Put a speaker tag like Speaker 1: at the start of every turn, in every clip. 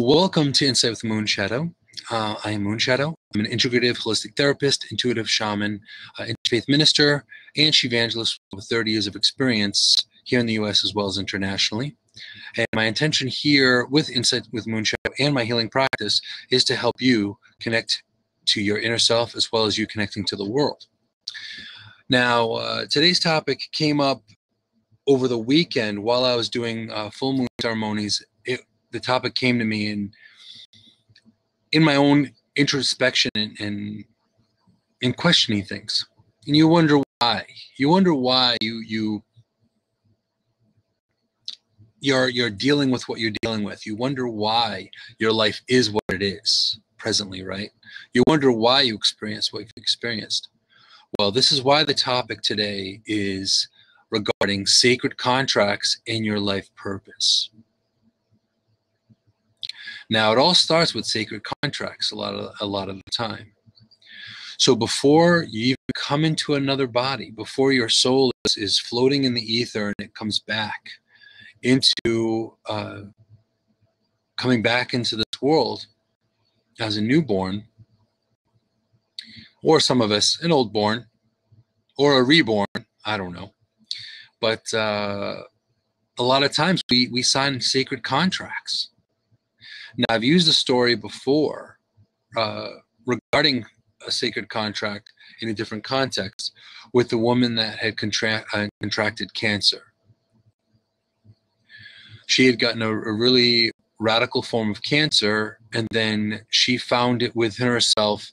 Speaker 1: Welcome to Insight with Moonshadow. I am Moonshadow. I'm an integrative holistic therapist, intuitive shaman, interfaith minister, and evangelist with 30 years of experience here in the U.S. as well as internationally. And my intention here with Insight with Moonshadow and my healing practice is to help you connect to your inner self as well as you connecting to the world. Now, today's topic came up over the weekend while I was doing full moon ceremonies. The topic came to me in my own introspection and questioning things. And you wonder why. You wonder why you're dealing with what you're dealing with. You wonder why your life is what it is presently, right? You wonder why you experience what you've experienced. Well, this is why the topic today is regarding sacred contracts and your life purpose. Now, it all starts with sacred contracts a lot of the time. So before you even come into another body, before your soul is floating in the ether and it comes back into coming back into this world as a newborn, or some of us an old born, or a reborn, I don't know. But a lot of times we sign sacred contracts. Now, I've used a story before regarding a sacred contract in a different context with the woman that had contracted cancer. She had gotten a really radical form of cancer, and then she found it within herself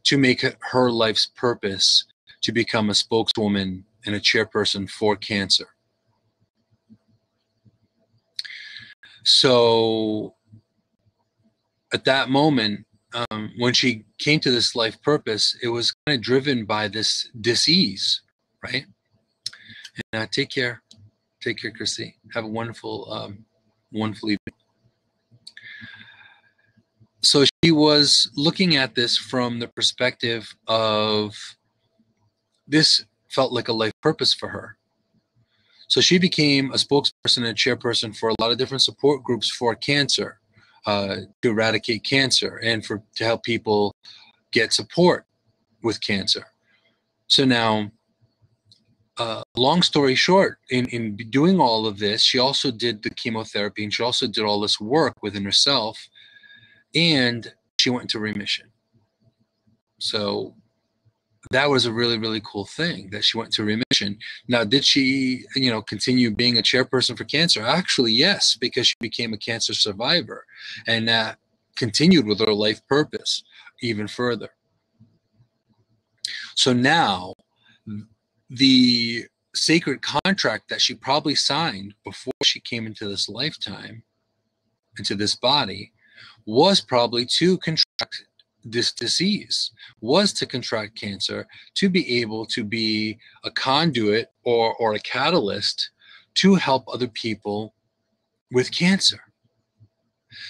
Speaker 1: to make it her life's purpose to become a spokeswoman and a chairperson for cancer. So at that moment, when she came to this life purpose, it was kind of driven by this dis-ease, right? And take care, Chrissy. Have a wonderful, wonderful evening. So she was looking at this from the perspective of this felt like a life purpose for her. So she became a spokesperson and chairperson for a lot of different support groups for cancer. To eradicate cancer and to help people get support with cancer. So now, long story short, in doing all of this, she also did the chemotherapy and she also did all this work within herself, and she went into remission. So that was a really, really cool thing that she went to remission. Now, did she, continue being a chairperson for cancer? Actually, yes, because she became a cancer survivor, and that continued with her life purpose even further. So now, the sacred contract that she probably signed before she came into this lifetime, into this body, was probably to contract this disease, was to contract cancer, to be able to be a conduit or a catalyst to help other people with cancer.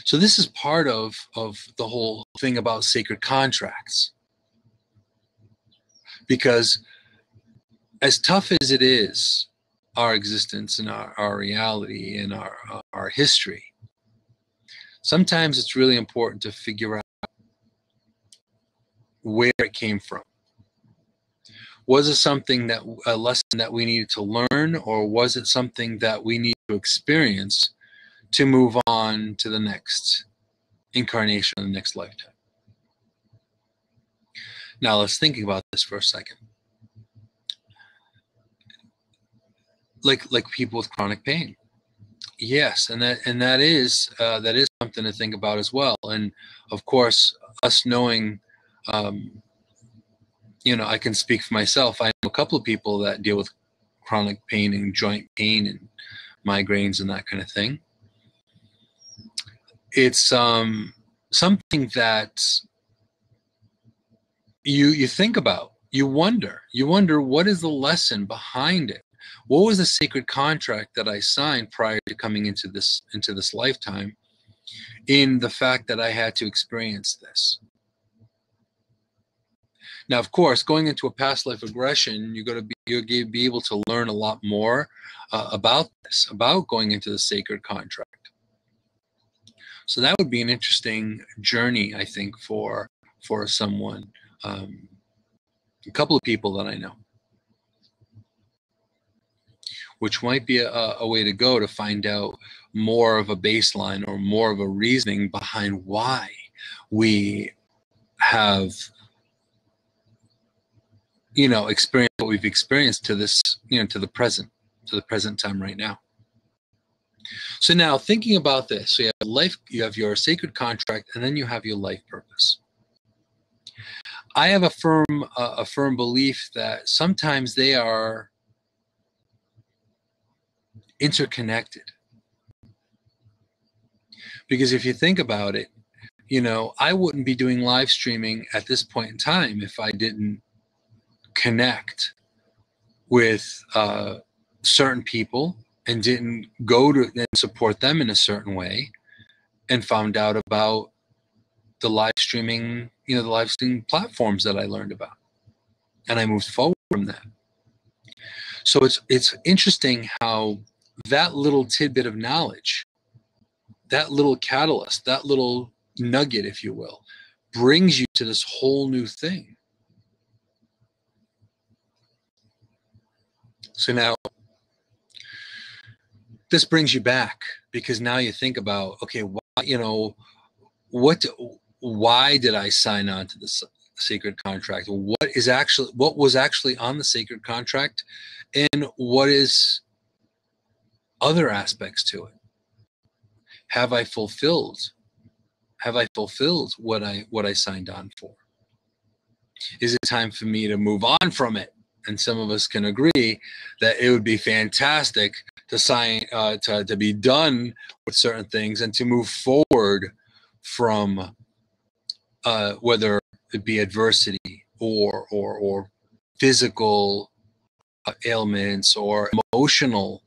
Speaker 1: So this is part of the whole thing about sacred contracts. Because as tough as it is, our existence and our reality and our history, sometimes it's really important to figure out where it came from. Was it a lesson that we needed to learn, or was it something that we need to experience to move on to the next incarnation, the next lifetime? Now let's think about this for a second. Like people with chronic pain. Yes, and that is something to think about as well. And of course, us knowing, I can speak for myself. I know a couple of people that deal with chronic pain and joint pain and migraines and that kind of thing. It's something that you think about. You wonder what is the lesson behind it. What was the sacred contract that I signed prior to coming into this lifetime, in the fact that I had to experience this? Now, of course, going into a past life regression, you're going to be able to learn a lot more about this, about going into the sacred contract. So that would be an interesting journey, I think, for someone, a couple of people that I know, which might be a way to go to find out more of a baseline or more of a reasoning behind why we have, experienced what we've experienced to this, to the present time right now. So now thinking about this, so you have life, you have your sacred contract, and then you have your life purpose. I have a firm belief that sometimes they are interconnected. Because if you think about it, I wouldn't be doing live streaming at this point in time if I didn't connect with certain people and didn't go to and support them in a certain way, and found out about the live streaming, the live streaming platforms that I learned about, and I moved forward from that. So it's interesting how that little tidbit of knowledge, that little catalyst, that little nugget, if you will, brings you to this whole new thing. So now this brings you back, because now you think about, okay, why did I sign on to this sacred contract? What was actually on the sacred contract, and what is other aspects to it? Have I fulfilled what I signed on for? Is it time for me to move on from it? And some of us can agree that it would be fantastic to sign, to be done with certain things and to move forward from whether it be adversity or physical ailments or emotional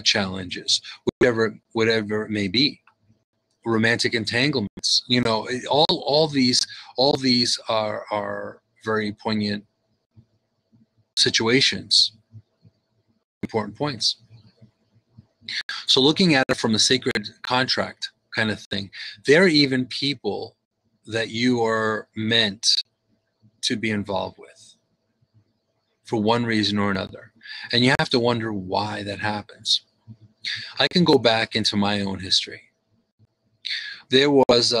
Speaker 1: challenges, whatever it may be, romantic entanglements. All these are very poignant situations, important points. So looking at it from a sacred contract kind of thing, there are even people that you are meant to be involved with for one reason or another. And you have to wonder why that happens. I can go back into my own history. There was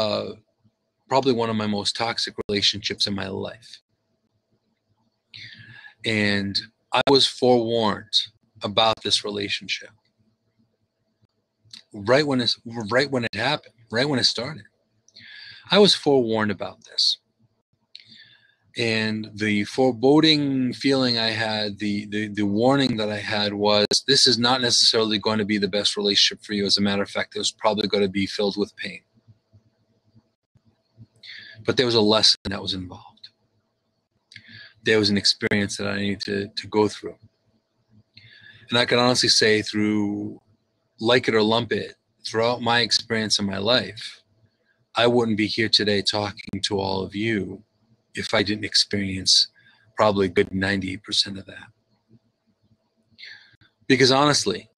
Speaker 1: probably one of my most toxic relationships in my life. And I was forewarned about this relationship right when it happened, right when it started. I was forewarned about this. And the foreboding feeling I had, the warning that I had was, this is not necessarily going to be the best relationship for you. As a matter of fact, it was probably going to be filled with pain. But there was a lesson that was involved. There was an experience that I needed to go through. And I can honestly say, through like it or lump it, throughout my experience in my life, I wouldn't be here today talking to all of you if I didn't experience probably a good 98% of that. Because honestly,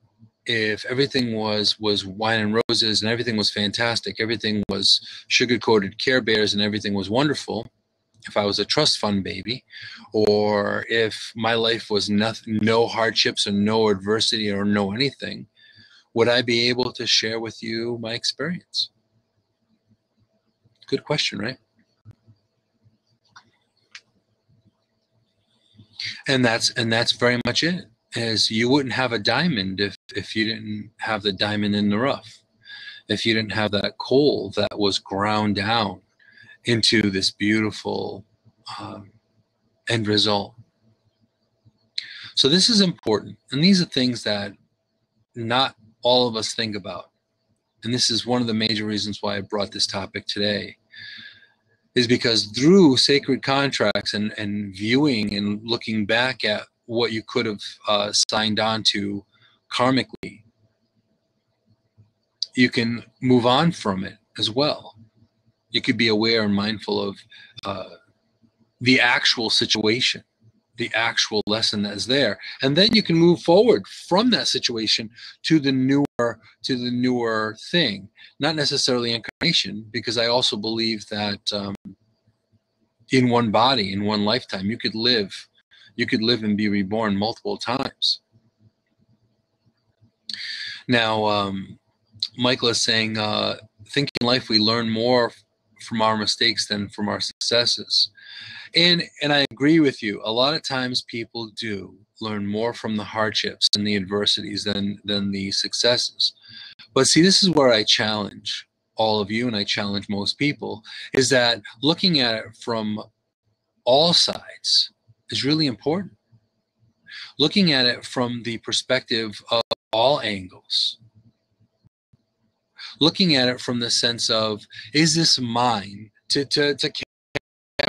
Speaker 1: if everything was wine and roses and everything was fantastic, everything was sugar-coated Care Bears and everything was wonderful, if I was a trust fund baby, or if my life was no hardships or no adversity or no anything, would I be able to share with you my experience? Good question, right? And that's very much it. As you wouldn't have a diamond if you didn't have the diamond in the rough. If you didn't have that coal that was ground down into this beautiful end result. So this is important. And these are things that not all of us think about. And this is one of the major reasons why I brought this topic today, is because through sacred contracts and viewing and looking back at what you could have signed on to karmically, you can move on from it as well. You could be aware and mindful of the actual situation the actual lesson that's there, and then you can move forward from that situation to the newer thing. Not necessarily incarnation, because I also believe that in one body, in one lifetime, you could live and be reborn multiple times. Now, Michael is saying, think in life we learn more from our mistakes than from our successes. And I agree with you. A lot of times people do learn more from the hardships and the adversities than the successes. But see, this is where I challenge all of you, and I challenge most people, is that looking at it from all sides is really important. Looking at it from the perspective of all angles. Looking at it from the sense of, is this mine?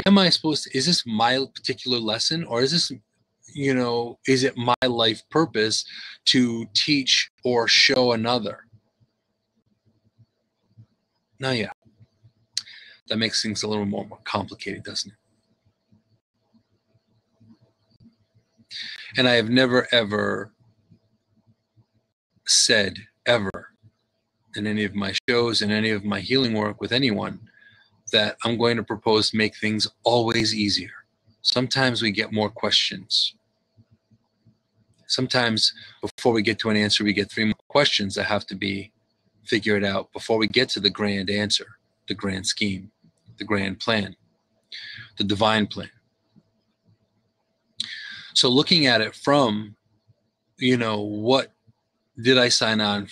Speaker 1: Am I supposed to, is this my particular lesson, or is this, is it my life purpose to teach or show another? Now, yeah, that makes things a little more complicated, doesn't it? And I have never, ever said, ever, in any of my shows, in any of my healing work with anyone, that I'm going to propose to make things always easier. Sometimes we get more questions. Sometimes before we get to an answer, we get 3 more questions that have to be figured out before we get to the grand answer, the grand scheme, the grand plan, the divine plan. So looking at it from, what did I sign on,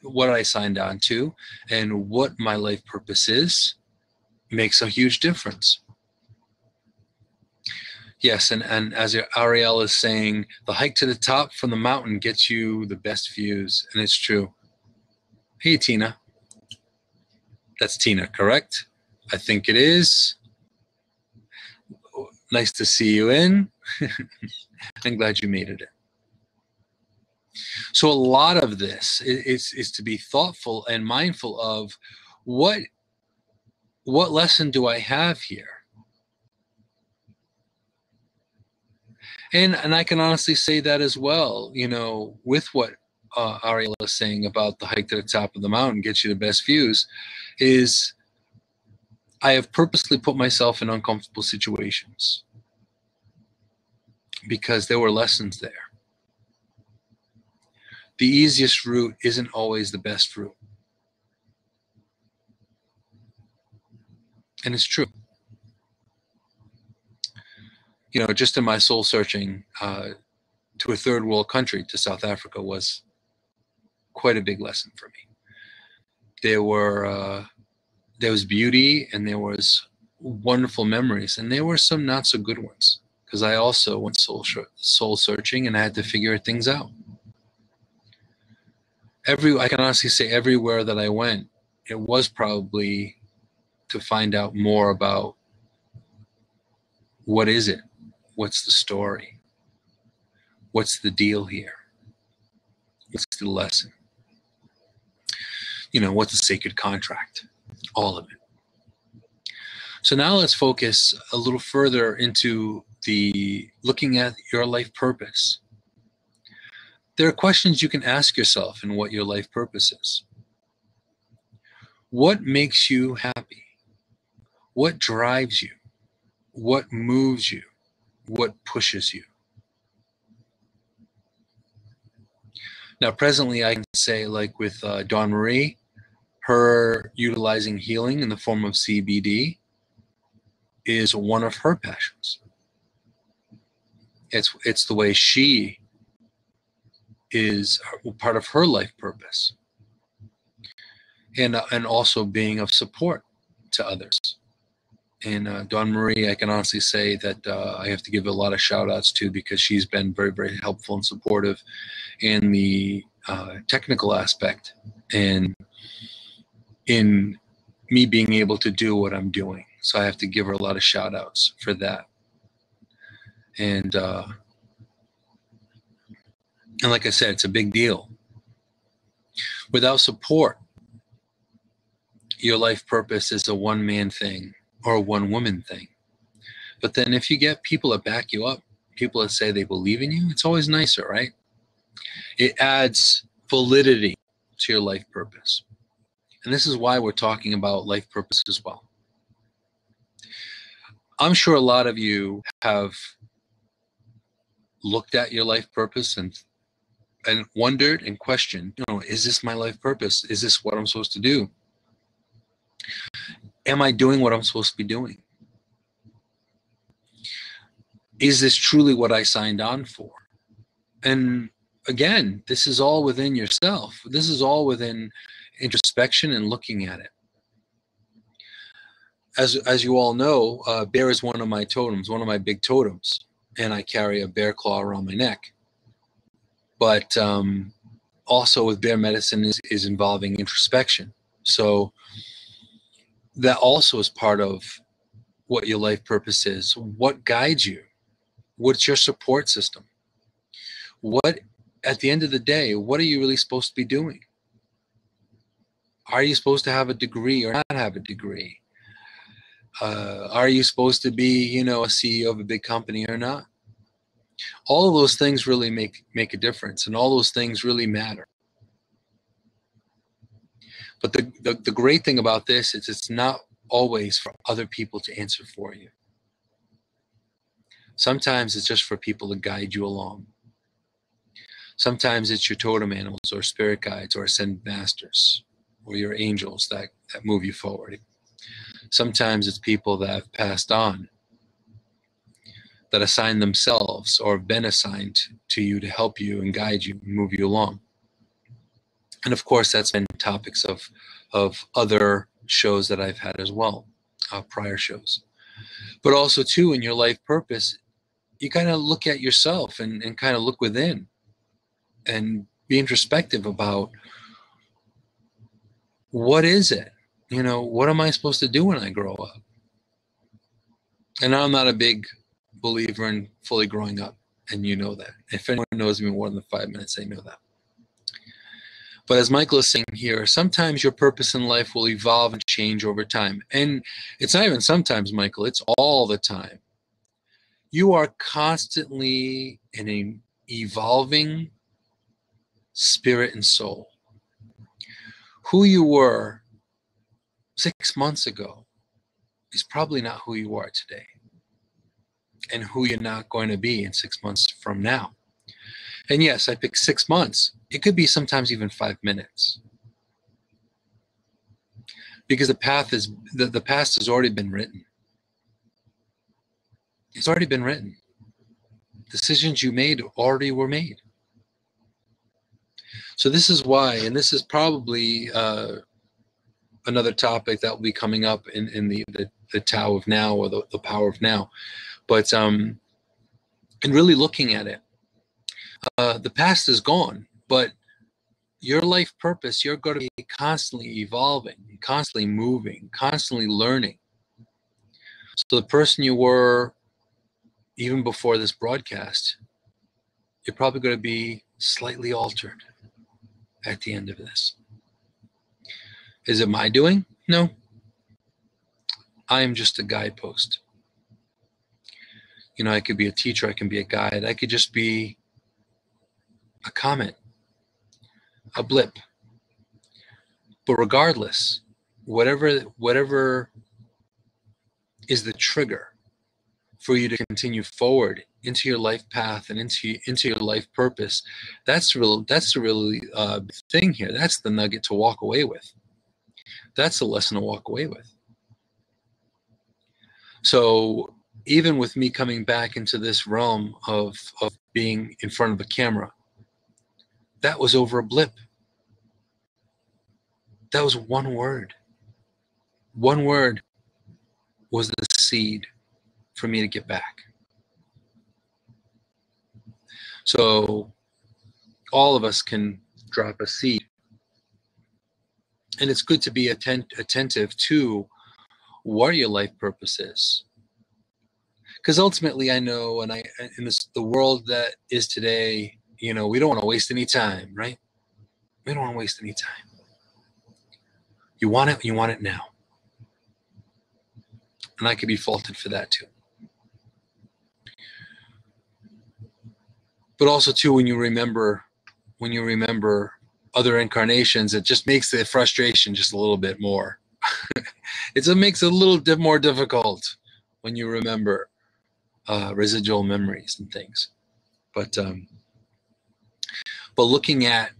Speaker 1: what I signed on to, and what my life purpose is, makes a huge difference. Yes, and as Ariel is saying, the hike to the top from the mountain gets you the best views, and it's true. Hey, Tina. That's Tina, correct? I think it is. Nice to see you in. I'm glad you made it in. So a lot of this is to be thoughtful and mindful of what lesson do I have here? And I can honestly say that as well, with what Ariel is saying about the hike to the top of the mountain gets you the best views, is I have purposely put myself in uncomfortable situations because there were lessons there. The easiest route isn't always the best route. And it's true. Just in my soul searching to a third world country, to South Africa, was quite a big lesson for me. There was beauty, and there was wonderful memories, and there were some not so good ones, because I also went soul searching, and I had to figure things out. I can honestly say everywhere that I went, it was probably to find out more about what is it? What's the story? What's the deal here? What's the lesson? What's the sacred contract? All of it. So now let's focus a little further into looking at your life purpose. There are questions you can ask yourself in what your life purpose is. What makes you happy? What drives you? What moves you? What pushes you? Now, presently, I can say, like with Dawn Marie, her utilizing healing in the form of CBD is one of her passions. It's the way she is part of her life purpose, and also being of support to others. And Dawn Marie, I can honestly say that I have to give a lot of shout outs to, because she's been very, very helpful and supportive in the technical aspect and in me being able to do what I'm doing. So I have to give her a lot of shout outs for that. And like I said, it's a big deal. Without support, your life purpose is a one-man thing or a one-woman thing. But then if you get people that back you up, people that say they believe in you, it's always nicer, right? It adds validity to your life purpose. And this is why we're talking about life purpose as well. I'm sure a lot of you have looked at your life purpose and wondered and questioned, is this my life purpose? Is this what I'm supposed to do? Am I doing what I'm supposed to be doing? Is this truly what I signed on for? And again, this is all within yourself. This is all within introspection and looking at it. As you all know, bear is one of my totems, one of my big totems, and I carry a bear claw around my neck. But also with bear medicine is involving introspection. So that also is part of what your life purpose is. What guides you? What's your support system? What, at the end of the day, what are you really supposed to be doing? Are you supposed to have a degree or not have a degree? Are you supposed to be, a CEO of a big company or not? All of those things really make a difference, and all those things really matter. But the great thing about this is it's not always for other people to answer for you. Sometimes it's just for people to guide you along. Sometimes it's your totem animals or spirit guides or ascended masters or your angels that move you forward. Sometimes it's people that have passed on, that assign themselves or have been assigned to you to help you and guide you and move you along. And of course, that's been topics of other shows that I've had as well, prior shows. But also, too, in your life purpose, you kind of look at yourself and kind of look within and be introspective about what is it? What am I supposed to do when I grow up? And I'm not a big believer in fully growing up, and you know that. If anyone knows me more than 5 minutes, they know that. But as Michael is saying here, sometimes your purpose in life will evolve and change over time. And it's not even sometimes, Michael, it's all the time. You are constantly in an evolving spirit and soul. Who you were 6 months ago is probably not who you are today, and who you're not going to be in 6 months from now. And yes, I picked 6 months. It could be sometimes even 5 minutes. Because the past has already been written. It's already been written. Decisions you made already were made. So this is why, and this is probably another topic that will be coming up in the Tao of Now, or the power of now. But and really looking at it, the past is gone, but your life purpose, you're going to be constantly evolving, constantly moving, constantly learning. So the person you were even before this broadcast, you're probably going to be slightly altered at the end of this. Is it my doing? No. I am just a guidepost. I could be a teacher, I can be a guide, I could just be a comment, a blip. But regardless, whatever is the trigger for you to continue forward into your life path and into your life purpose, that's the really thing here. That's the nugget to walk away with. That's the lesson to walk away with. So even with me coming back into this realm of being in front of a camera, that was over a blip. That was one word. One word was the seed for me to get back. So all of us can drop a seed. And it's good to be attentive to what your life purpose is. Because ultimately I know, in the world that is today, we don't want to waste any time, right? We don't want to waste any time. You want it now. And I could be faulted for that too. But also too, when you remember other incarnations, it just makes the frustration just a little bit more. It makes it a little bit more difficult when you remember residual memories and things. But looking at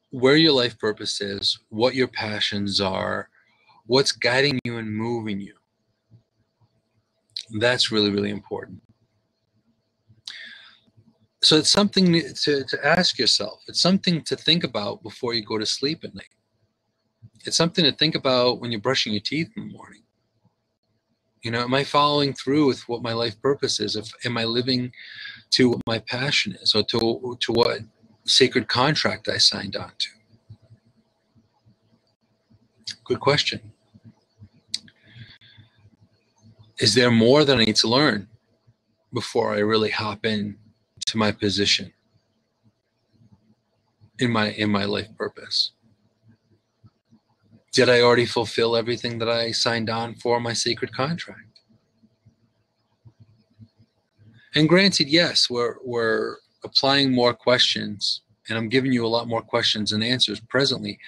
Speaker 1: where your life purpose is, what your passions are, what's guiding you and moving you, that's really, really important. So it's something to ask yourself. It's something to think about before you go to sleep at night. It's something to think about when you're brushing your teeth in the morning. You know, am I following through with what my life purpose is? Am I living to what my passion is, or to what sacred contract I signed on to? Good question. Is there more that I need to learn before I really hop in to my position in my life purpose? Did I already fulfill everything that I signed on for my sacred contract? And granted, yes, we're applying more questions, and I'm giving you a lot more questions and answers presently.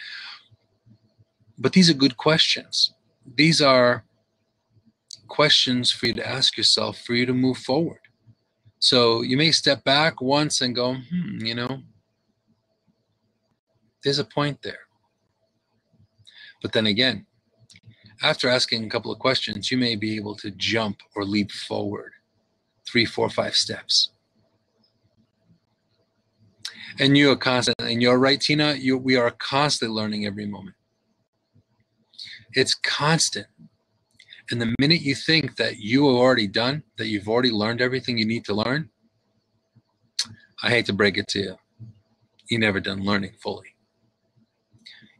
Speaker 1: But these are good questions. These are questions for you to ask yourself, for you to move forward. So you may step back once and go, you know, there's a point there. But then again, after asking a couple of questions, you may be able to jump or leap forward 3, 4, 5 steps. And you are constantly, and you're right, Tina, we are constantly learning every moment. It's constant. And the minute you think that you are already done, that you've already learned everything you need to learn, I hate to break it to you, you're never done learning fully.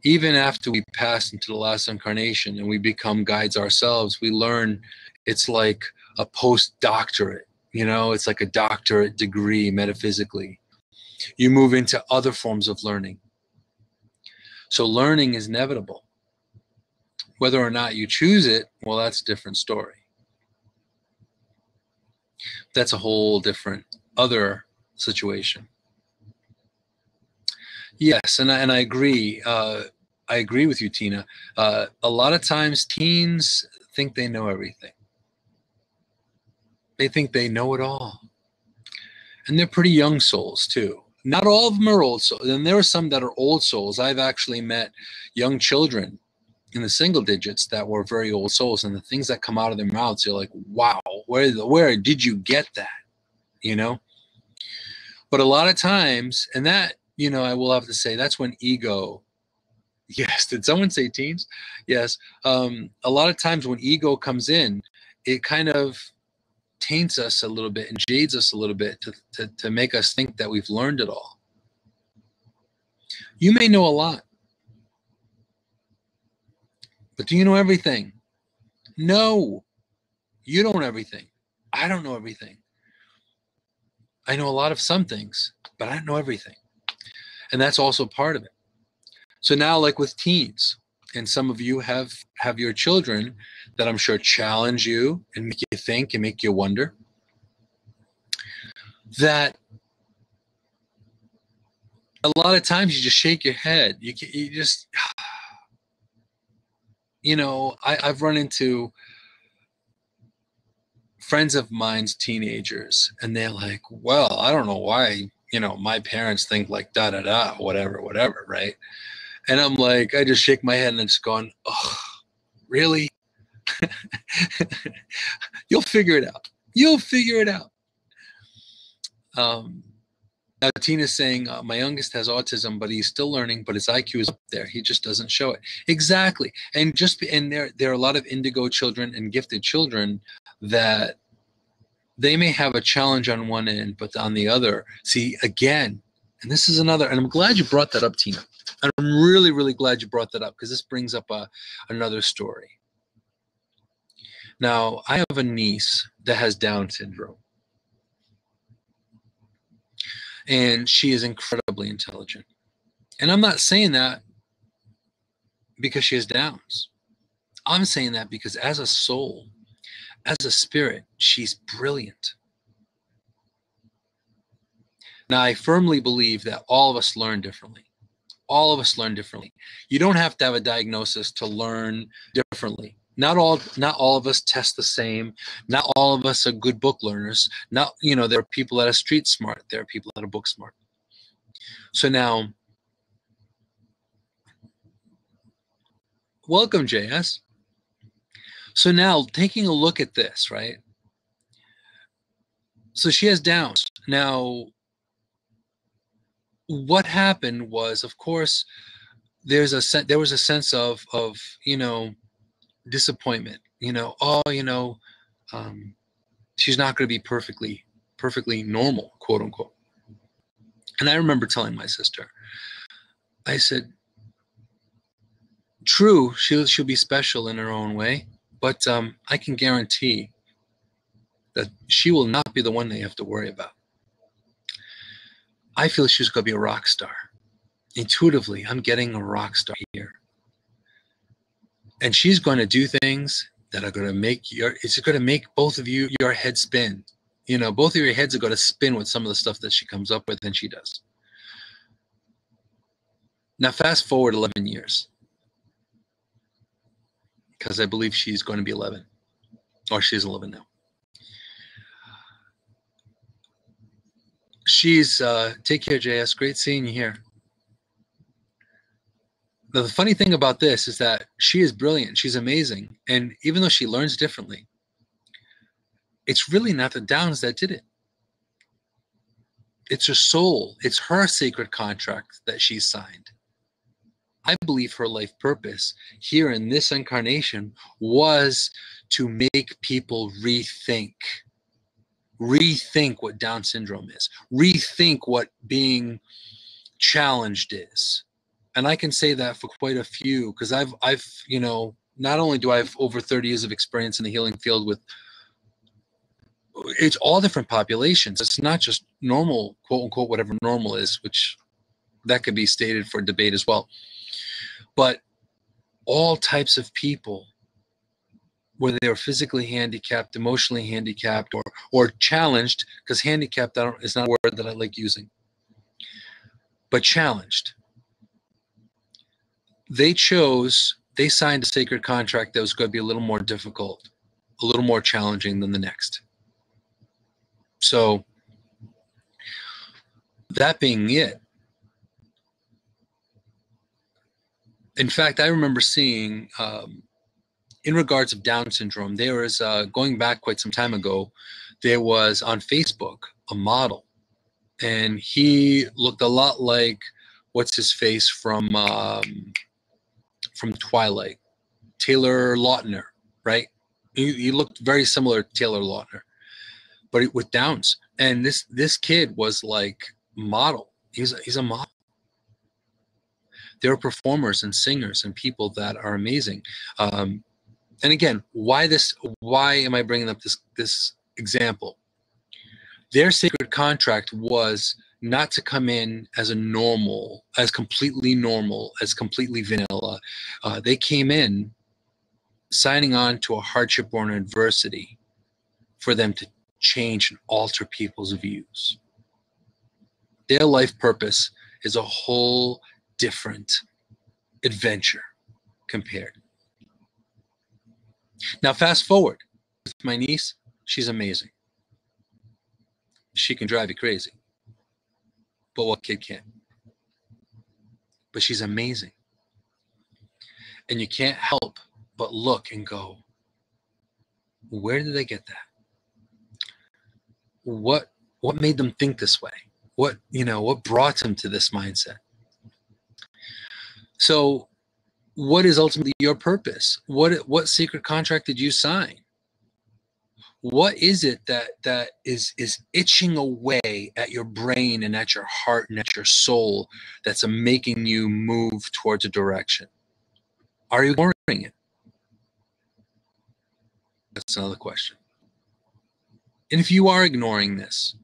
Speaker 1: Even after we pass into the last incarnation and we become guides ourselves, we learn. It's like a postdoctorate, you know, it's like a doctorate degree metaphysically. You move into other forms of learning. So learning is inevitable. Whether or not you choose it, well, that's a different story. That's a whole different other situation. Yes, and I agree. I agree with you, Tina. A lot of times teens think they know everything. They think they know it all. And they're pretty young souls, too. Not all of them are old souls. And there are some that are old souls. I've actually met young children in the single digits that were very old souls. And the things that come out of their mouths, you're like, wow, where did you get that? You know? But a lot of times, and that, you know, I will have to say, that's when ego. Yes. Did someone say teens? Yes. A lot of times when ego comes in, it kind of taints us a little bit and jades us a little bit to make us think that we've learned it all. You may know a lot, but do you know everything? No, you don't know everything. I don't know everything. I know a lot of some things, but I don't know everything. And that's also part of it. So now, like with teens, and some of you have your children that I'm sure challenge you and make you think and make you wonder, that a lot of times you just shake your head. You just, you know, I've run into friends of mine's teenagers, and they're like, well, I don't know why, you know, my parents think like da da da, whatever, right? And I'm like, I just shake my head and I'm just going, oh, really? You'll figure it out. You'll figure it out. Now Tina's saying, my youngest has autism, but he's still learning, but his IQ is up there. He just doesn't show it. Exactly. And there are a lot of indigo children and gifted children that they may have a challenge on one end, but on the other, see, again, and this is another, and I'm glad you brought that up, Tina. And I'm really, really glad you brought that up, because this brings up another story. Now, I have a niece that has Down syndrome. And she is incredibly intelligent. And I'm not saying that because she has Downs. I'm saying that because as a soul, as a spirit, she's brilliant. Now, I firmly believe that all of us learn differently. All of us learn differently. You don't have to have a diagnosis to learn differently. Not all of us test the same. Not all of us are good book learners. Not, there are people that are street smart. There are people that are book smart. So now, welcome, JS. So now, taking a look at this, right? So she has Downs. Now, what happened was, of course, there was a sense of disappointment. She's not going to be perfectly normal, quote unquote. And I remember telling my sister, I said, true, she'll be special in her own way, but I can guarantee that she will not be the one they have to worry about. I feel she's going to be a rock star. Intuitively, I'm getting a rock star here. And she's going to do things that are going to make both of your head spin. Both of your heads are going to spin with some of the stuff that she comes up with, and she does. Now, fast forward 11 years, because I believe she's going to be 11, or she's 11 now. Take care, JS. Great seeing you here. Now, the funny thing about this is that she is brilliant. She's amazing. And even though she learns differently, it's really not the Downs that did it. It's her soul. It's her sacred contract that she signed. I believe her life purpose here in this incarnation was to make people rethink what Down syndrome is, rethink what being challenged is. And I can say that for quite a few, because I've not only do I have over 30 years of experience in the healing field with, it's all different populations. It's not just normal, quote unquote, whatever normal is, which that could be stated for debate as well. But all types of people, whether they're physically handicapped, emotionally handicapped, or challenged, because handicapped is not a word that I like using, but challenged. They signed a sacred contract that was going to be a little more difficult, a little more challenging than the next. So that being it, in fact, I remember seeing, in regards of Down syndrome, there was, going back quite some time ago, there was on Facebook a model, and he looked a lot like, what's his face from Twilight, Taylor Lautner, right? He looked very similar to Taylor Lautner, but with Downs. And this kid was like model. He's a model. There are performers and singers and people that are amazing. And again, why am I bringing up this example? Their sacred contract was not to come in as completely normal, as completely vanilla. They came in signing on to a hardship or an adversity for them to change and alter people's views. Their life purpose is a whole different adventure compared. Now, fast forward with my niece. She's amazing. She can drive you crazy, but what kid can't? But she's amazing. And you can't help but look and go, where did they get that? What made them think this way? What brought them to this mindset? So what is ultimately your purpose? What secret contract did you sign? What is it that is itching away at your brain and at your heart and at your soul that's making you move towards a direction? Are you ignoring it? That's another question. And if you are ignoring this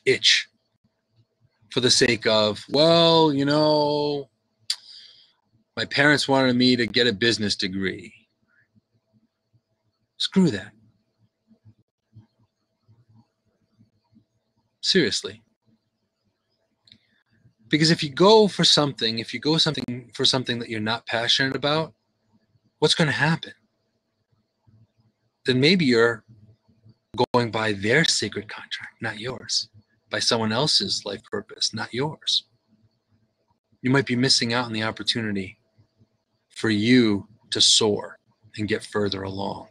Speaker 1: itch for the sake of, well, my parents wanted me to get a business degree. Screw that. Seriously. Because if you go for something that you're not passionate about, what's going to happen? Then maybe you're going by their sacred contract, not yours, by someone else's life purpose, not yours. You might be missing out on the opportunity for you to soar and get further along.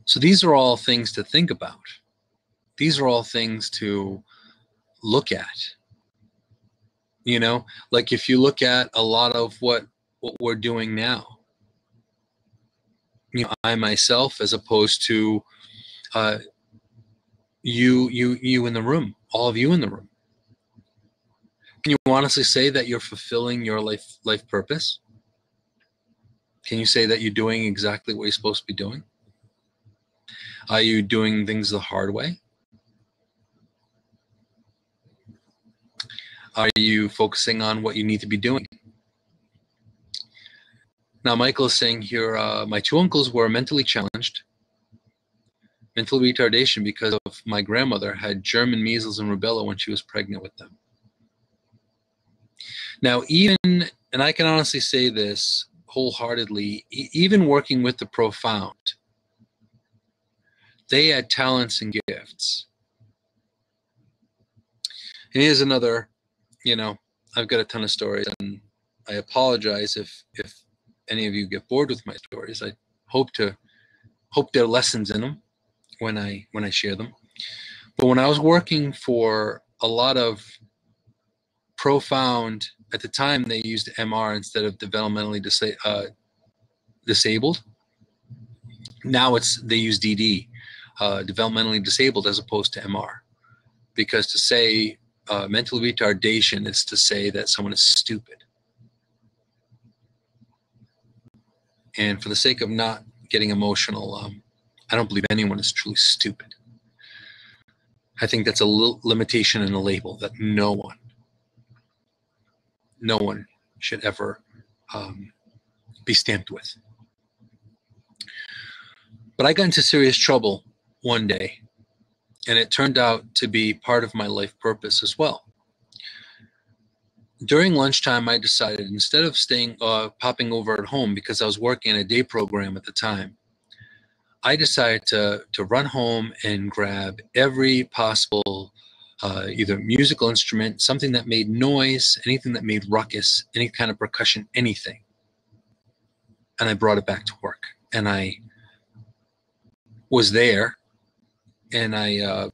Speaker 1: So these are all things to think about. These are all things to look at. You know, like if you look at a lot of what we're doing now, you know, I myself, as opposed to you in the room, all of you in the room. Can you honestly say that you're fulfilling your life purpose? Can you say that you're doing exactly what you're supposed to be doing? Are you doing things the hard way? Are you focusing on what you need to be doing? Now, Michael is saying here, my two uncles were mentally challenged, mental retardation, because of my grandmother had German measles and rubella when she was pregnant with them. Now, even, and I can honestly say this wholeheartedly, even working with the profound, they had talents and gifts. And here's another, you know, I've got a ton of stories, and I apologize if any of you get bored with my stories. I hope there are lessons in them when I share them. But when I was working for a lot of profound, at the time they used MR instead of developmentally disabled. Now they use DD, developmentally disabled, as opposed to MR, because to say mental retardation is to say that someone is stupid. And for the sake of not getting emotional, I don't believe anyone is truly stupid. I think that's a limitation and a label that no one should ever be stamped with. But I got into serious trouble one day, and it turned out to be part of my life purpose as well. During lunchtime, I decided, instead of popping over at home, because I was working a day program at the time, I decided to run home and grab every possible either musical instrument, something that made noise, anything that made ruckus, any kind of percussion, anything. And I brought it back to work. And I was there, and the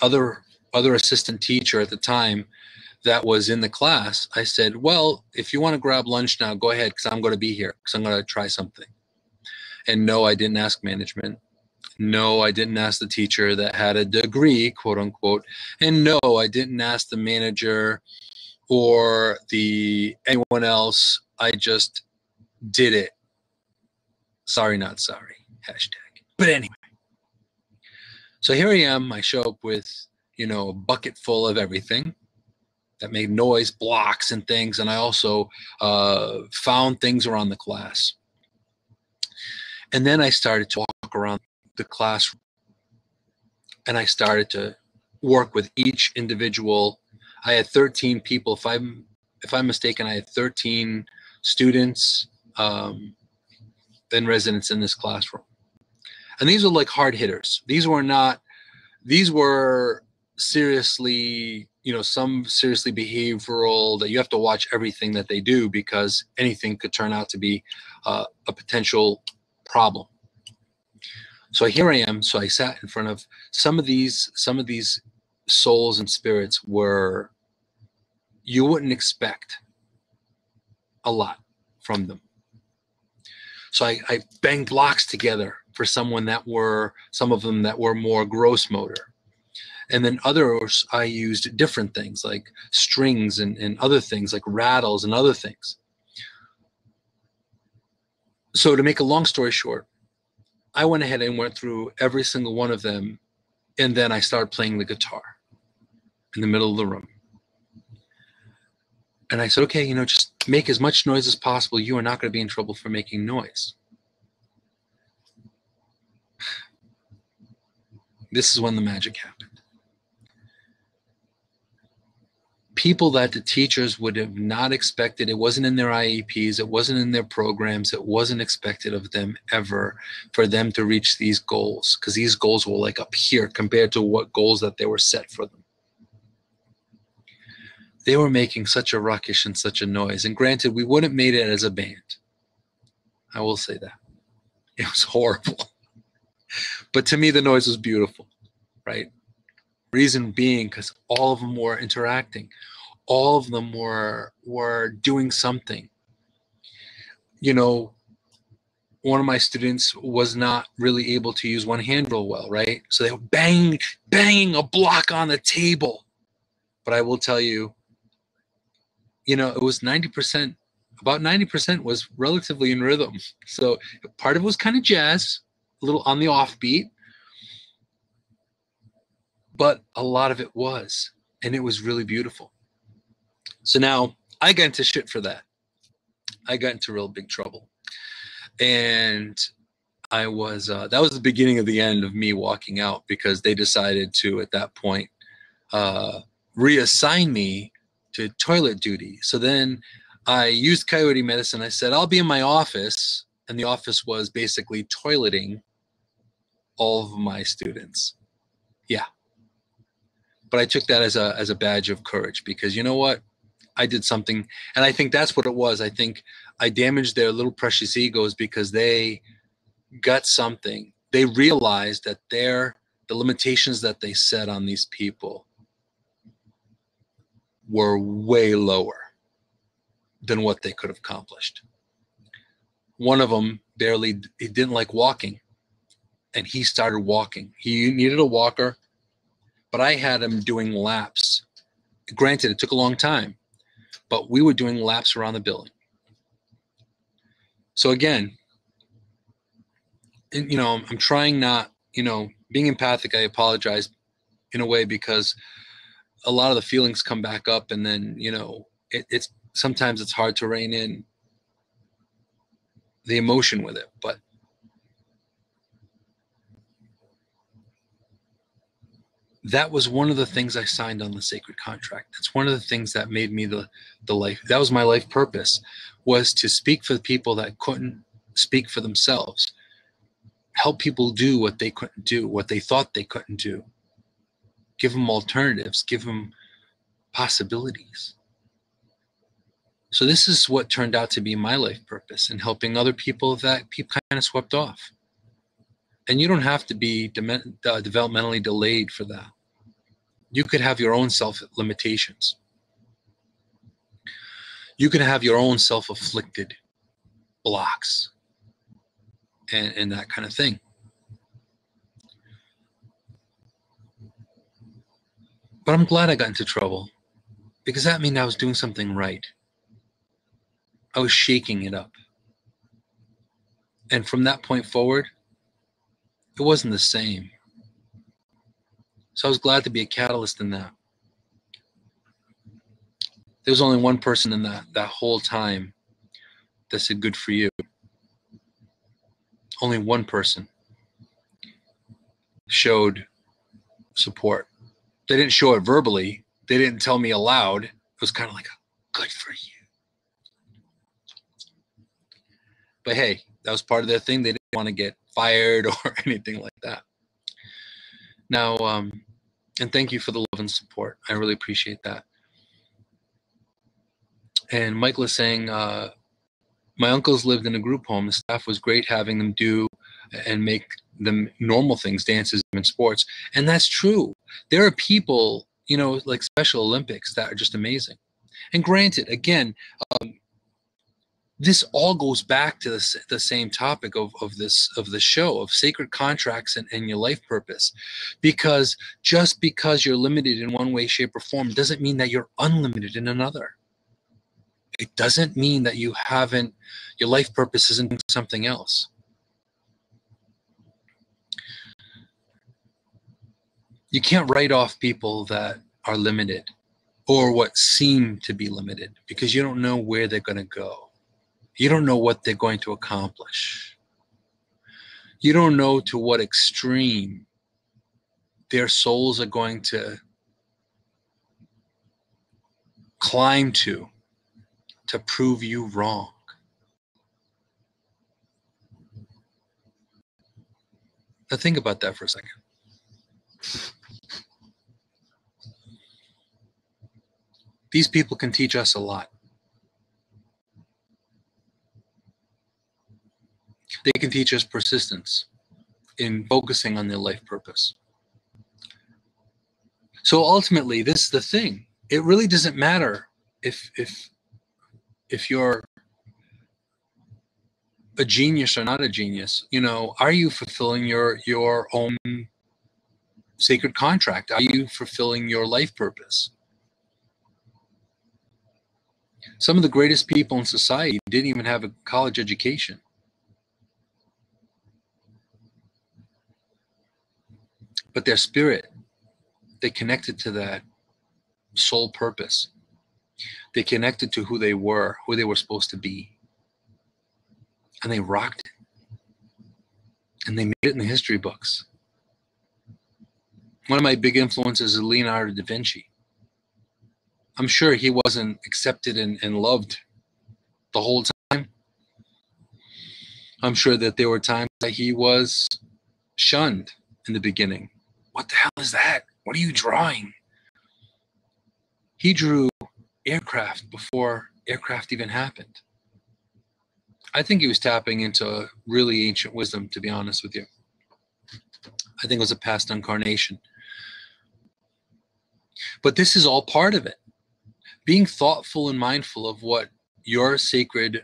Speaker 1: other assistant teacher at the time that was in the class, I said, well, if you want to grab lunch now, go ahead, because I'm going to be here, because I'm going to try something. And no, I didn't ask management. No, I didn't ask the teacher that had a degree, quote unquote. And no, I didn't ask the manager or anyone else. I just did it. Sorry, not sorry. Hashtag. But anyway. So here I am. I show up with, a bucket full of everything that made noise, blocks and things. And I also found things around the class. And then I started to walk around the classroom, and I started to work with each individual. I had 13 people. If I'm mistaken, I had 13 students and residents in this classroom. And these were like hard hitters. These were seriously, some seriously behavioral, that you have to watch everything that they do, because anything could turn out to be a potential problem. So here I am. So I sat in front of some of these souls and spirits where you wouldn't expect a lot from them. So I banged blocks together for some of them that were more gross motor. And then others, I used different things like strings and other things like rattles and other things. So to make a long story short, I went ahead and went through every single one of them, and then I started playing the guitar in the middle of the room. And I said, okay, just make as much noise as possible. You are not going to be in trouble for making noise. This is when the magic happened. people that the teachers would have not expected. It wasn't in their IEPs. It wasn't in their programs. It wasn't expected of them ever for them to reach these goals, because these goals were like up here compared to what goals that they were set for them. They were making such a ruckus and such a noise. And granted, we wouldn't have made it as a band. I will say that. It was horrible. But to me, the noise was beautiful, right? Reason being because all of them were interacting. All of them were doing something. You know, one of my students was not really able to use one hand real well, right? So they were banging a block on the table. But I will tell you, you know, it was 90%, about 90% was relatively in rhythm. So part of it was kind of jazz, a little on the offbeat, but a lot of it was, and it was really beautiful. So now I got into shit for that. I got into real big trouble. And I was, that was the beginning of the end of me walking out, because they decided to, at that point, reassign me to toilet duty. So then I used coyote medicine. I said, I'll be in my office. And the office was basically toileting all of my students. Yeah. But I took that as a badge of courage, because you know what? I did something. And I think that's what it was. I think I damaged their little precious egos, because they got something. They realized that the limitations that they set on these people were way lower than what they could have accomplished. One of them he didn't like walking, and he started walking. He needed a walker, but I had him doing laps. Granted, it took a long time, but we were doing laps around the building. So again, you know, I'm trying not, you know, being empathic. I apologize in a way, because a lot of the feelings come back up, and then, you know, it's sometimes it's hard to rein in the emotion with it. But that was one of the things I signed on the sacred contract. That's one of the things that made me the life. That was my life purpose, was to speak for the people that couldn't speak for themselves. Help people do what they couldn't do, what they thought they couldn't do. Give them alternatives, give them possibilities. So this is what turned out to be my life purpose, in helping other people that people kind of swept off. And you don't have to be developmentally delayed for that. You could have your own self-limitations. You could have your own self-afflicted blocks and that kind of thing. But I'm glad I got into trouble, because that meant I was doing something right. I was shaking it up. And from that point forward, it wasn't the same. So I was glad to be a catalyst in that. There was only one person in that whole time that said, good for you. Only one person showed support. They didn't show it verbally. They didn't tell me aloud. It was kind of like, good for you. But hey, that was part of their thing. They didn't want to get fired or anything like that. Now, and thank you for the love and support. I really appreciate that. And Michael is saying, my uncles lived in a group home. The staff was great, having them do and make them normal things, dances and sports. And that's true. There are people, you know, like Special Olympics, that are just amazing. And granted, again, this all goes back to the same topic of the show, of sacred contracts and your life purpose. Because just because you're limited in one way, shape, or form doesn't mean that you're unlimited in another. It doesn't mean that your life purpose isn't something else. You can't write off people that are limited, or what seem to be limited, because you don't know where they're going to go. You don't know what they're going to accomplish. You don't know to what extreme their souls are going to climb to prove you wrong. Now think about that for a second. These people can teach us a lot. They can teach us persistence in focusing on their life purpose. So ultimately, this is the thing. It really doesn't matter if you're a genius or not a genius. You know, are you fulfilling your own sacred contract? Are you fulfilling your life purpose? Some of the greatest people in society didn't even have a college education. But their spirit, they connected to that soul purpose. They connected to who they were supposed to be. And they rocked it. And they made it in the history books. One of my big influences is Leonardo da Vinci. I'm sure he wasn't accepted and loved the whole time. I'm sure that there were times that he was shunned in the beginning. What the hell is that? What are you drawing? He drew aircraft before aircraft even happened. I think he was tapping into really ancient wisdom, to be honest with you. I think it was a past incarnation. But this is all part of it. Being thoughtful and mindful of what your sacred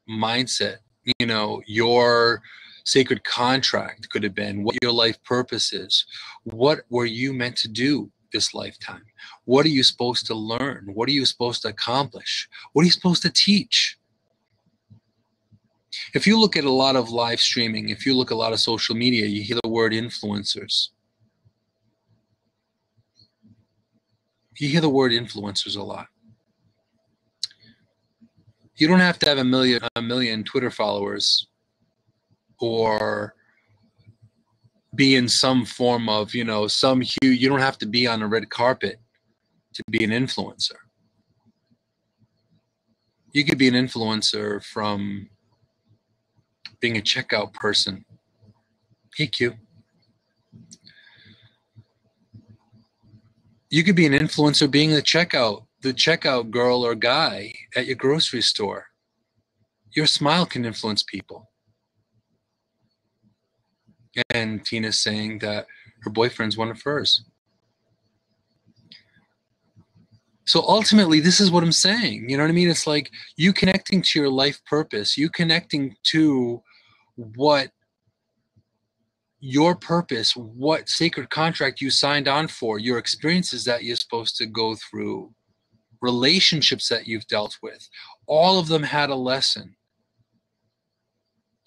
Speaker 1: mindset, you know, your sacred contract could have been, what your life purpose is. What were you meant to do this lifetime? What are you supposed to learn? What are you supposed to accomplish? What are you supposed to teach? If you look at a lot of live streaming, if you look at a lot of social media, you hear the word influencers. You hear the word influencers a lot. You don't have to have a million Twitter followers or be in some form of, you know, some hue. You don't have to be on a red carpet to be an influencer. You could be an influencer from being a checkout person. Hey, Q. You could be an influencer being the checkout girl or guy at your grocery store. Your smile can influence people. And Tina's saying that her boyfriend's one of hers. So ultimately, this is what I'm saying. You know what I mean? It's like you connecting to your life purpose, you connecting to what your purpose, what sacred contract you signed on for, your experiences that you're supposed to go through, relationships that you've dealt with. All of them had a lesson.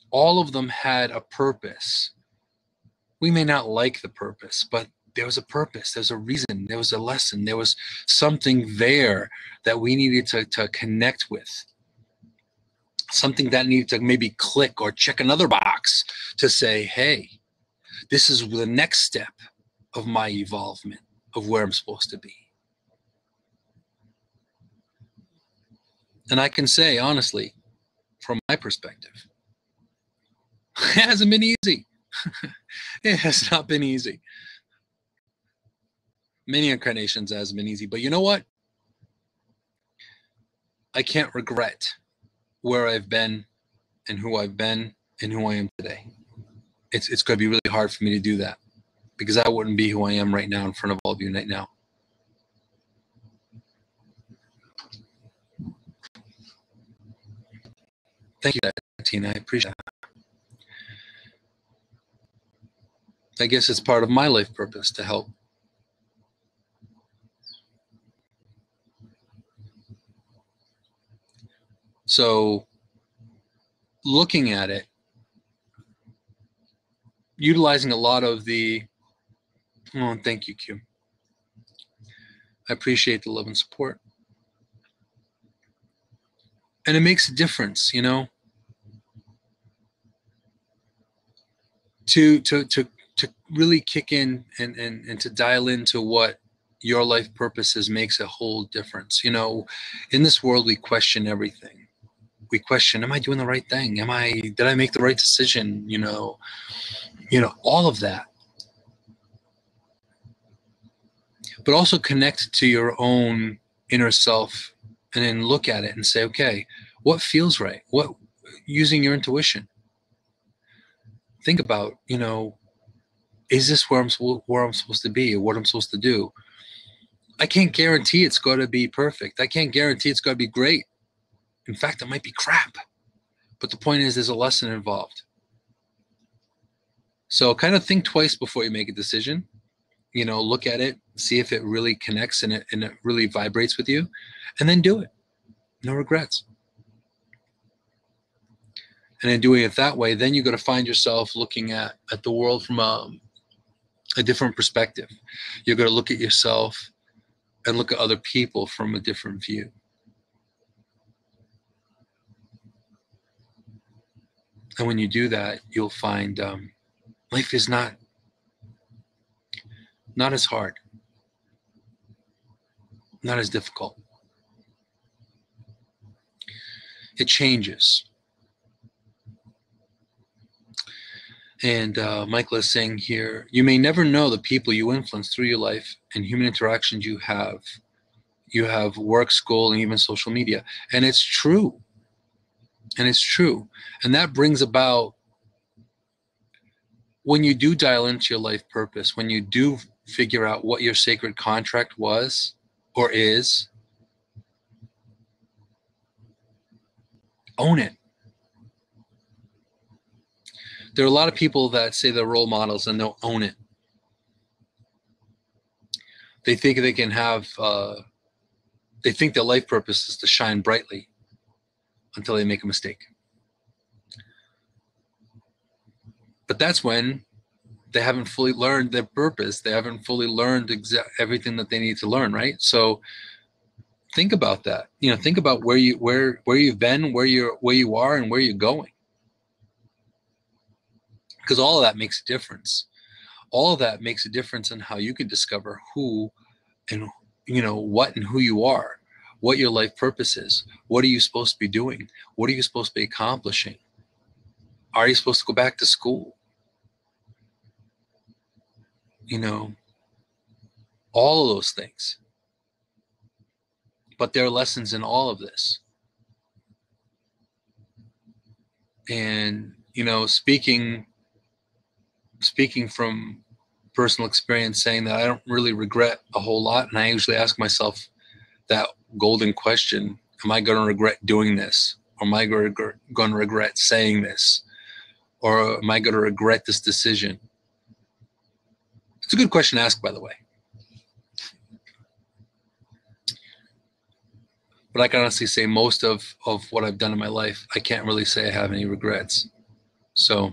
Speaker 1: All of them had a purpose. We may not like the purpose, but there was a purpose, there's a reason, there was a lesson, there was something there that we needed to connect with. Something that needed to maybe click or check another box to say, hey, this is the next step of my evolvement of where I'm supposed to be. And I can say, honestly, from my perspective, it hasn't been easy. It has not been easy. Many incarnations hasn't been easy. But you know what? I can't regret where I've been and who I've been and who I am today. It's going to be really hard for me to do that because I wouldn't be who I am right now in front of all of you right now. Thank you, Tina. I appreciate that. I guess it's part of my life purpose to help. So looking at it, utilizing a lot of the, oh, thank you, Q. I appreciate the love and support. And it makes a difference, you know, to really kick in and to dial into what your life purposes makes a whole difference. You know, in this world, we question everything. We question, am I doing the right thing? Did I make the right decision? You know, all of that. But also connect to your own inner self and then look at it and say, okay, what feels right? What, using your intuition. Think about, is this where I'm supposed to be, or what I'm supposed to do? I can't guarantee it's going to be perfect. I can't guarantee it's going to be great. In fact, it might be crap. But the point is, there's a lesson involved. So kind of think twice before you make a decision. Look at it, see if it really connects and it really vibrates with you, and then do it. No regrets. And in doing it that way, then you're going to find yourself looking at the world from a different perspective. You're going to look at yourself and look at other people from a different view. And when you do that, you'll find life is not as hard, not as difficult. It changes. And Michael is saying here, you may never know the people you influence through your life and human interactions you have. You have work, school, and even social media. And it's true. And it's true. And that brings about, when you do dial into your life purpose, when you do figure out what your sacred contract was or is, own it. There are a lot of people that say they're role models and they'll own it. They think they can have, they think their life purpose is to shine brightly until they make a mistake. But that's when they haven't fully learned their purpose. They haven't fully learned everything that they need to learn, right? So think about that. Think about where you've been, where you are, and where you're going. Because all of that makes a difference. All of that makes a difference in how you can discover who and what and who you are, what your life purpose is. What are you supposed to be doing? What are you supposed to be accomplishing? Are you supposed to go back to school? All of those things. But there are lessons in all of this. And, speaking from personal experience, saying that I don't really regret a whole lot. And I usually ask myself that golden question, am I going to regret doing this? Or am I going to regret saying this? Or am I going to regret this decision? It's a good question to ask, by the way. But I can honestly say most of what I've done in my life, I can't really say I have any regrets. So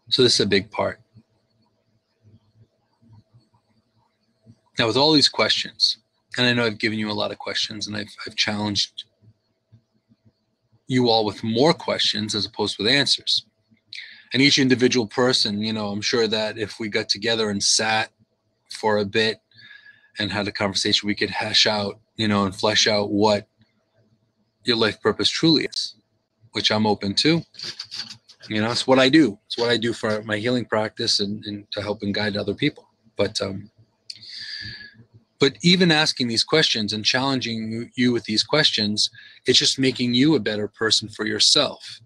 Speaker 1: this is a big part. Now, with all these questions, and I know I've given you a lot of questions, and I've challenged you all with more questions as opposed with answers. And each individual person, I'm sure that if we got together and sat for a bit and had a conversation, we could hash out, and flesh out what your life purpose truly is, which I'm open to. It's what I do. It's what I do for my healing practice and to help and guide other people. But even asking these questions and challenging you with these questions, it's just making you a better person for yourself.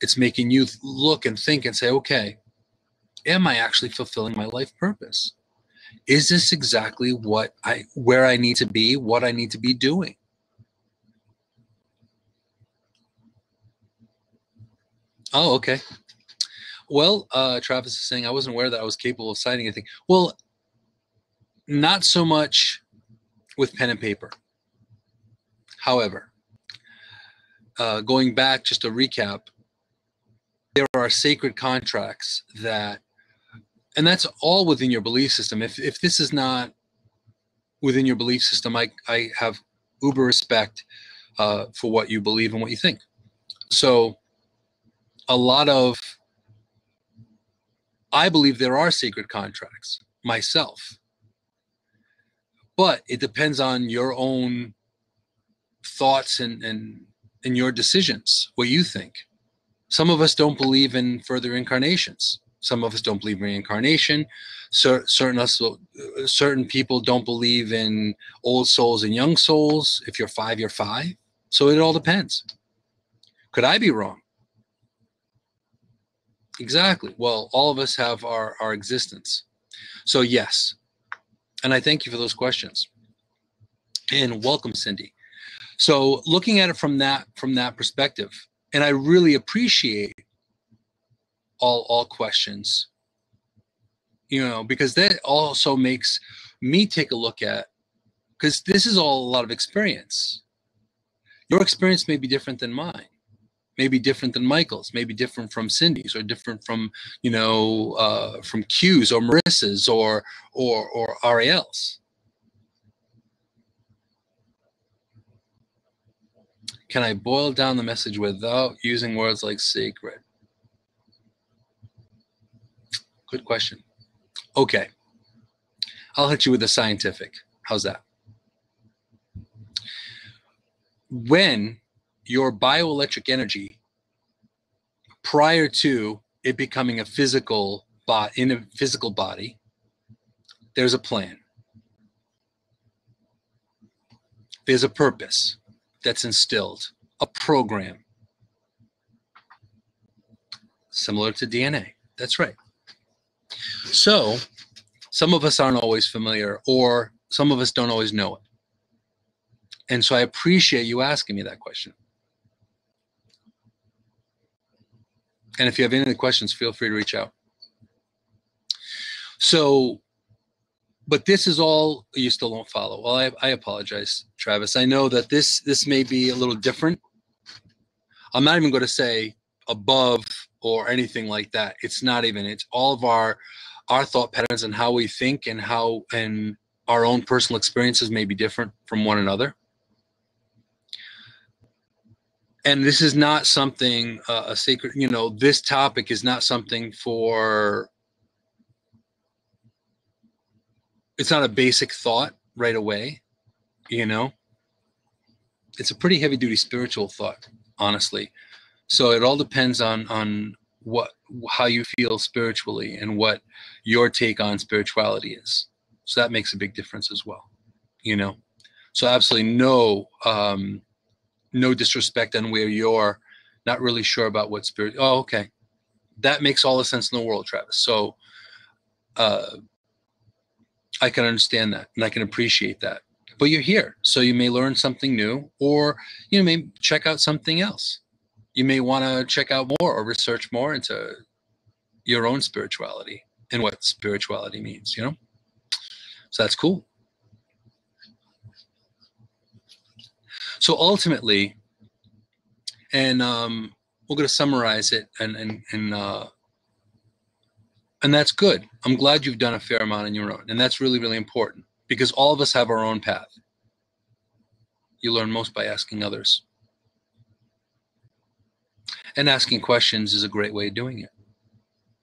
Speaker 1: It's making you look and think and say, okay, am I actually fulfilling my life purpose? Is this exactly where I need to be, what I need to be doing? Oh, okay. Well, Travis is saying, I wasn't aware that I was capable of signing anything. Well, not so much with pen and paper. However, going back, just to recap, there are sacred contracts and that's all within your belief system. If this is not within your belief system, I have uber respect for what you believe and what you think. So I believe there are sacred contracts. myself. But it depends on your own thoughts and your decisions, what you think. Some of us don't believe in further incarnations. Some of us don't believe in reincarnation. Certain people don't believe in old souls and young souls. If you're 5, you're 5. So it all depends. Could I be wrong? Exactly. Well, all of us have our existence. So yes. And I thank you for those questions. And welcome, Cindy. So looking at it from that perspective, and I really appreciate all questions, because that also makes me take a look at, because this is all a lot of experience. Your experience may be different than mine, maybe different than Michael's, maybe different from Cindy's, or different from from Q's or Marissa's or Ariel's. Can I boil down the message without using words like sacred? Good question. Okay. I'll hit you with the scientific. How's that? When your bioelectric energy, prior to it becoming a physical body, there's a plan. There's a purpose that's instilled, a program. Similar to DNA. That's right. So some of us aren't always familiar, or some of us don't always know it. And so I appreciate you asking me that question. And if you have any other questions, feel free to reach out. So, but this is all, you still don't follow. Well, I apologize, Travis. I know that this may be a little different. I'm not even going to say above or anything like that. It's not even. It's all of our thought patterns and how we think, and our own personal experiences may be different from one another. And this is not something, a sacred, this topic is not something for, it's not a basic thought right away, It's a pretty heavy duty spiritual thought, honestly. So it all depends on how you feel spiritually and what your take on spirituality is. So that makes a big difference as well, So absolutely no disrespect on where you're not really sure about what spirit. Oh, okay. That makes all the sense in the world, Travis. So I can understand that, and I can appreciate that. But you're here, so you may learn something new, or you may check out something else. You may want to check out more or research more into your own spirituality and what spirituality means, So that's cool. So ultimately, and we're going to summarize it, and that's good. I'm glad you've done a fair amount on your own, and that's really, really important, because all of us have our own path. You learn most by asking others. And asking questions is a great way of doing it,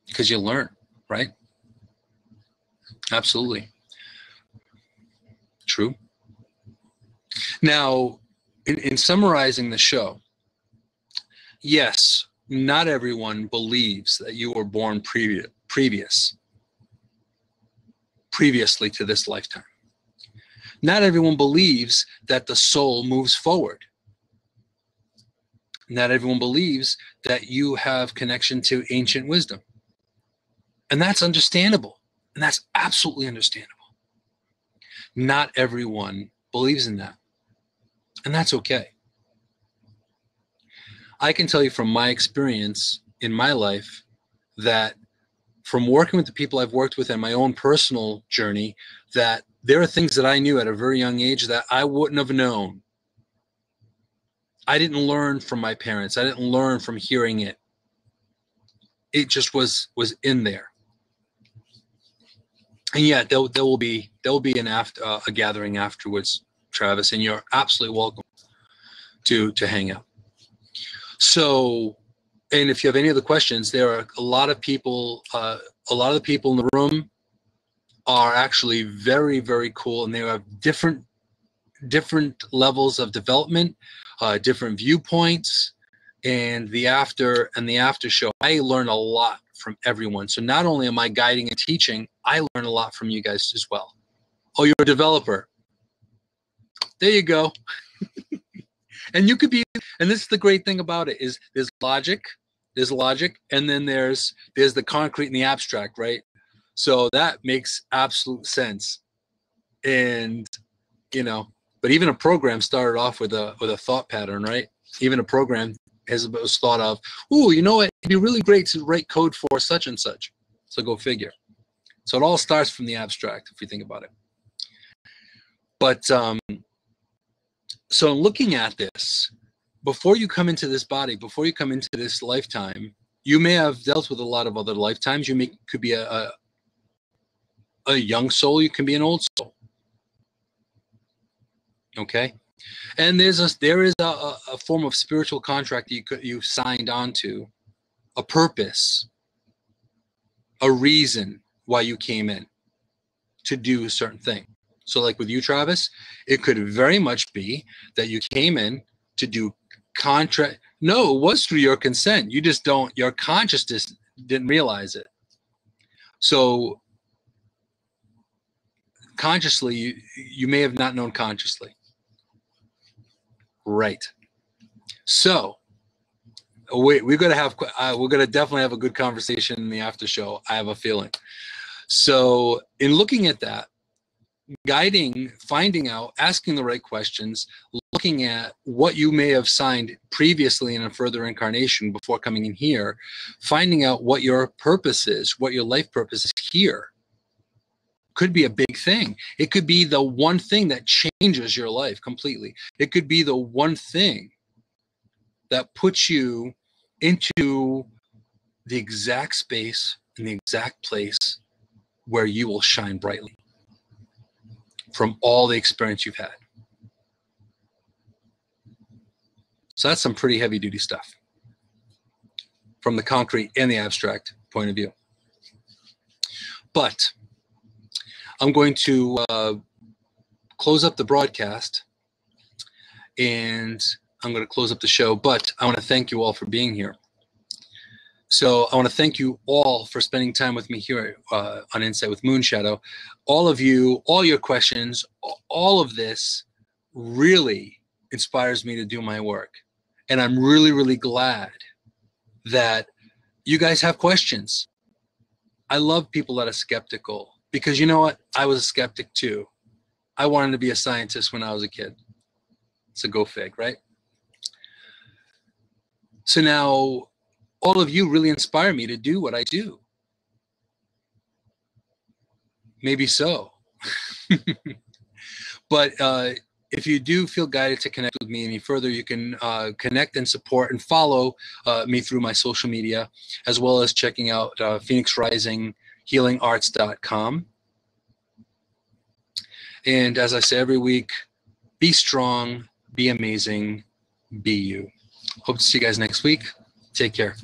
Speaker 1: because you learn, right? Absolutely. True. Now, in summarizing the show, yes, not everyone believes that you were born previously to this lifetime. Not everyone believes that the soul moves forward. Not everyone believes that you have connection to ancient wisdom. And that's understandable. And that's absolutely understandable. Not everyone believes in that. And that's okay. I can tell you from my experience in my life that from working with the people I've worked with in my own personal journey, that there are things that I knew at a very young age that I wouldn't have known. I didn't learn from my parents. I didn't learn from hearing it. It just was in there. And yeah, there will be a gathering afterwards, Travis, and you're absolutely welcome to hang out. So, and if you have any other questions, there are a lot of people. A lot of the people in the room are actually very, very cool, and they have different levels of development, different viewpoints, and the after show. I learn a lot from everyone. So not only am I guiding and teaching, I learn a lot from you guys as well. Oh, you're a developer. There you go. And you could be, and this is the great thing about it, is there's logic, and then there's the concrete and the abstract, right? So that makes absolute sense. And but even a program started off with a thought pattern, right? Even a program was thought of, ooh, you know what? It'd be really great to write code for such and such. So go figure. So it all starts from the abstract, if you think about it. But so looking at this, before you come into this body, before you come into this lifetime, you may have dealt with a lot of other lifetimes. You could be a young soul. You can be an old soul. Okay, and there is a form of spiritual contract that you signed on to, a purpose, a reason why you came in to do a certain thing. So like with you, Travis, it could very much be that you came in to do contract. No, it was through your consent. You just your consciousness didn't realize it. So consciously, you may have not known consciously. Right. So we're gonna definitely have a good conversation in the after show. I have a feeling. So in looking at that, guiding, finding out, asking the right questions, looking at what you may have signed previously in a further incarnation before coming in here, finding out what your purpose is, what your life purpose is here, could be a big thing. It could be the one thing that changes your life completely. It could be the one thing that puts you into the exact space in the exact place where you will shine brightly from all the experience you've had. So that's some pretty heavy duty stuff from the concrete and the abstract point of view. But I'm going to close up the broadcast, and I'm going to close up the show, but I want to thank you all for being here. So I want to thank you all for spending time with me here on Insight with Moonshadow. All of you, all your questions, all of this really inspires me to do my work. And I'm really, really glad that you guys have questions. I love people that are skeptical, because you know what? I was a skeptic too. I wanted to be a scientist when I was a kid. So go fig, right? So now all of you really inspire me to do what I do. Maybe so. But if you do feel guided to connect with me any further, you can connect and support and follow me through my social media, as well as checking out PhoenixRisingHealingArts.com. And as I say every week, be strong, be amazing, be you. Hope to see you guys next week. Take care.